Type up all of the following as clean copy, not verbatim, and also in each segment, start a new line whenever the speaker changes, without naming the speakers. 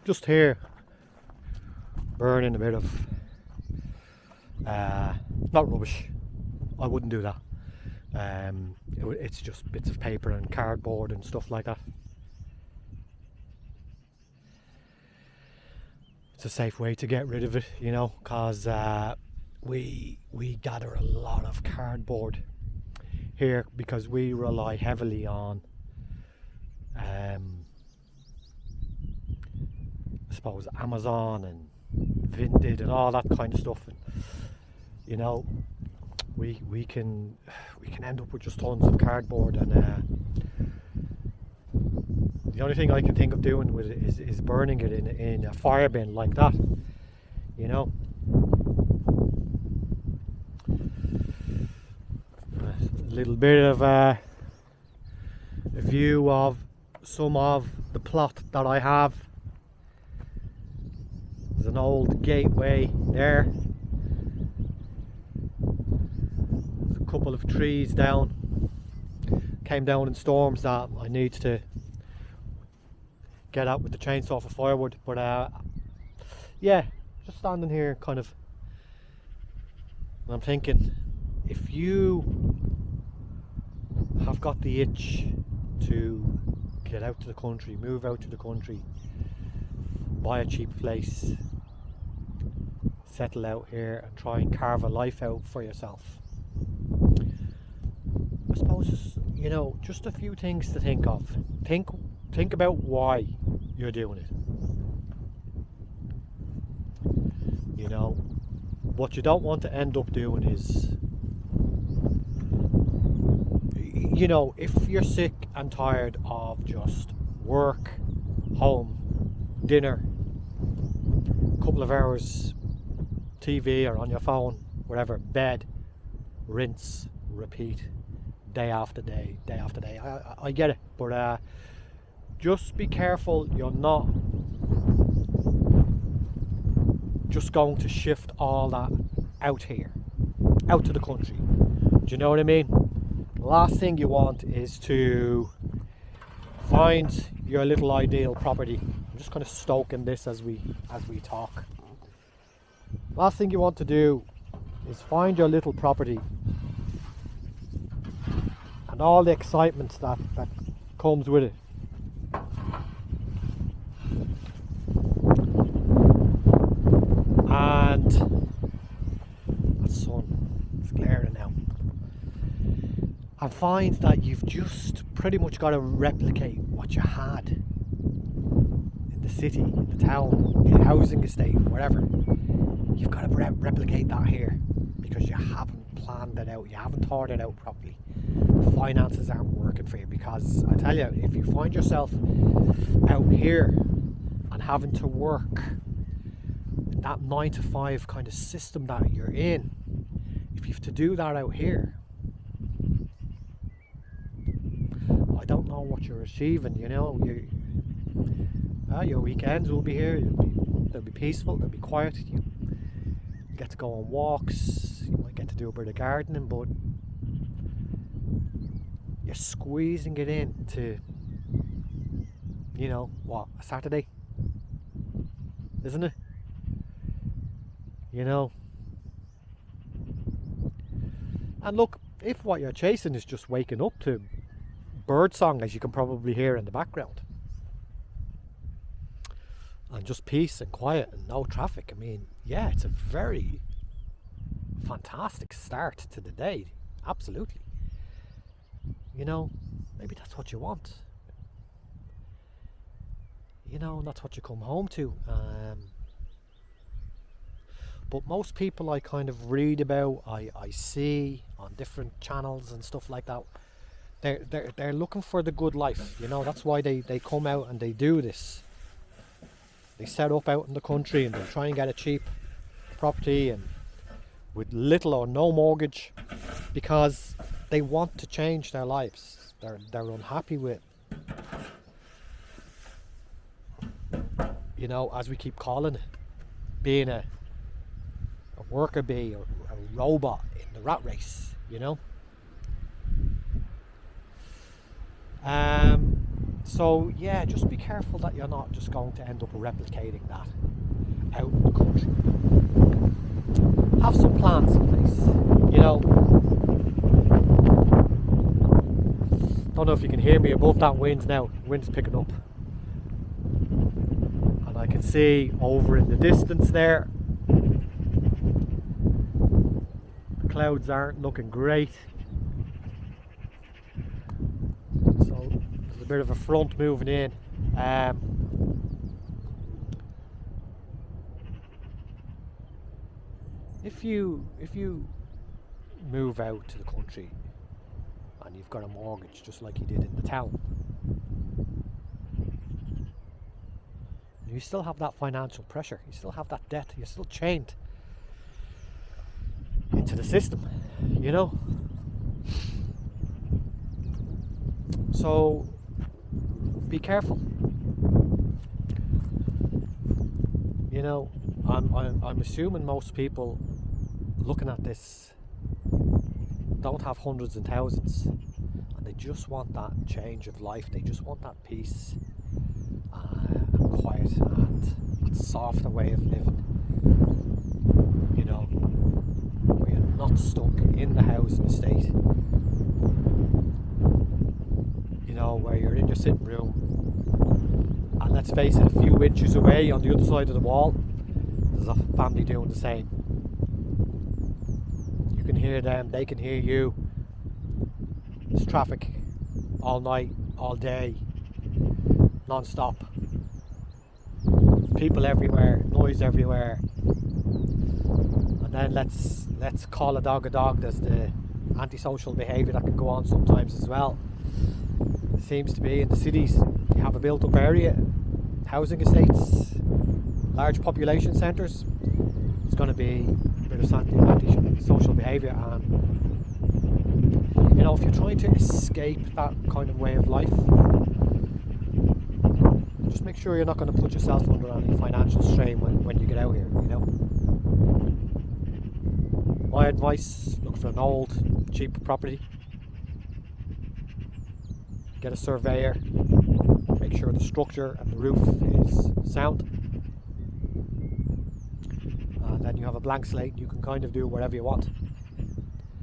just here burning a bit of not rubbish. I wouldn't do that. It's just bits of paper and cardboard and stuff like that. It's a safe way to get rid of it, you know, because we gather a lot of cardboard here because we rely heavily on I suppose Amazon and Vinted and all that kind of stuff, and you know, we can end up with just tons of cardboard, and the only thing I can think of doing with it is burning it in a fire bin like that, you know. A little bit of a view of some of the plot that I have. There's an old gateway there. There's a couple of trees down. Came down in storms that I need to get out with the chainsaw for firewood. But yeah, just standing here kind of, and I'm thinking, if you have got the itch to get out to the country, move out to the country, buy a cheap place, settle out here and try and carve a life out for yourself, I suppose, you know, just a few things to think of. Think about why you're doing it. You know, what you don't want to end up doing is, you know, if you're sick and tired of just work, home, dinner, couple of hours TV or on your phone, whatever, bed, rinse, repeat, day after day, day after day. I get it, but just be careful you're not just going to shift all that out here, out to the country. Do you know what I mean? The last thing you want is to find your little ideal property. I'm just kind of stoking this as we talk. Last thing you want to do is find your little property and all the excitement that comes with it. And that sun is glaring now. And find that you've just pretty much got to replicate what you had in the city, in the town, in a housing estate, whatever. You've got to replicate that here because you haven't planned it out, you haven't thought it out properly. The finances aren't working for you, because I tell you, if you find yourself out here and having to work in that 9 to 5 kind of system that you're in, if you have to do that out here, I don't know what you're achieving, you know. Your weekends will be here, they'll be peaceful, they'll be quiet, you get to go on walks, you might get to do a bit of gardening, but you're squeezing it into, you know, what, a Saturday, isn't it? You know. And look, if what you're chasing is just waking up to bird song, as you can probably hear in the background, and just peace and quiet and no traffic, I mean, yeah, it's a very fantastic start to the day. Absolutely. You know, maybe that's what you want. You know, and that's what you come home to. But most people I kind of read about, I see on different channels and stuff like that, they're looking for the good life. You know, that's why they come out and they do this. They set up out in the country and they try and get a cheap property and with little or no mortgage, because they want to change their lives. They're unhappy with, you know, as we keep calling it, being a worker bee or a robot in the rat race, you know. So yeah, just be careful that you're not just going to end up replicating that out in the country. Have some plans in place. You know, don't know if you can hear me above that wind now. The wind's picking up. And I can see over in the distance there, the clouds aren't looking great. So there's a bit of a front moving in. If you move out to the country and you've got a mortgage just like you did in the town, you still have that financial pressure, you still have that debt, you're still chained into the system, you know. So be careful. You know, I'm assuming most people looking at this don't have hundreds and thousands, and they just want that change of life. They just want that peace and quiet and that softer way of living. You know, where you're not stuck in the housing estate. You know, where you're in your sitting room, and let's face it, a few inches away on the other side of the wall, there's a family doing the same. You can hear them, they can hear you. There's traffic all night, all day, non-stop. People everywhere, noise everywhere. And then let's call a dog a dog. There's the antisocial behaviour that can go on sometimes as well. It seems to be in the cities, you have a built-up area, housing estates, large population centres. It's going to be a bit of anti-social behaviour, and you know, if you're trying to escape that kind of way of life, just make sure you're not going to put yourself under any financial strain when you get out here, you know. My advice, look for an old, cheap property. Get a surveyor, make sure the structure and the roof is sound, and then you have a blank slate. You can kind of do whatever you want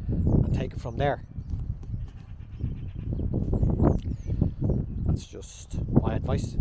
and take it from there. That's just my advice.